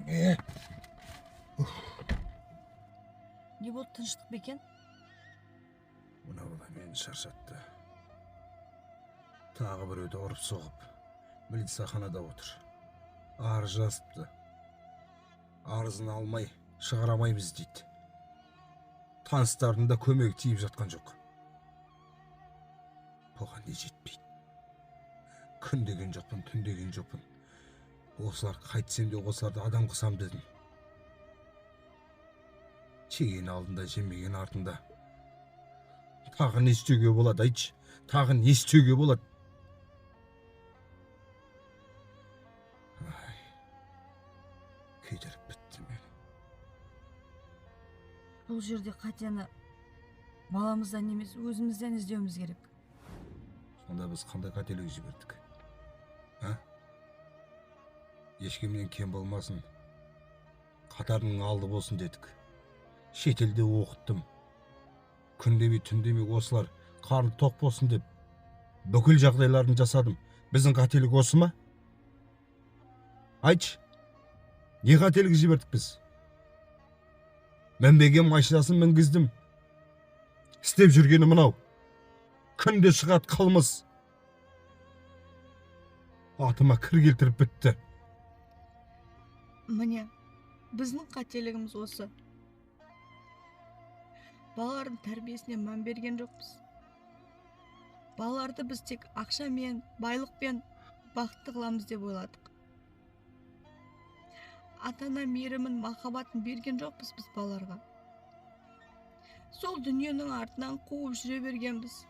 Не болды, тыныштық бекен? Мына бала мені шаршатты. Тағы біреуді ұрып соғып, милицияханада отыр. Арыз жазыпты. Арызын алмай, шығарамаймыз дейді. Таныстарының да көмегі тиіп жатқан жоқ. Бұған не жетпейді. Күн деген жоқпын, түн деген жоқпын. Осылар қайтсем де осыларды адам қылсам дедім. Жеген алдында, жемеген артында. Тағы не істеуге болады, айтшы? Тағы не істеуге болады? Ай, күйдіріп бітті мені. Бұл жерде қатені баламыздан емес, өзімізден іздеуіміз керек. Сонда біз қандай қателік жібердік? Ешкімнен кем болмасын, қатарының алды болсын дедік. Шетелде оқыттым. Күндемей түндемей осылар қарны тоқ болсын деп бүкіл жағдайларын жасадым. Біздің қателік осы ма? Айтшы, не қателік жібердік біз? Мінбеген машинасын мінгіздім. Істеп жүргені мынау. Күнде шығат қылмыс. Атыма кір келтіріп бітті. Міне, біздің қателігіміз осы. Балалардың тәрбиесіне мән берген жоқпыз. Балаларды біз тек ақшамен, байлықпен бақытты қыламыз деп ойладық. Ата-ана мейірімін, махаббатын берген жоқпыз біз балаларға. Сол дүниенің артынан қуып жүре бергенбіз.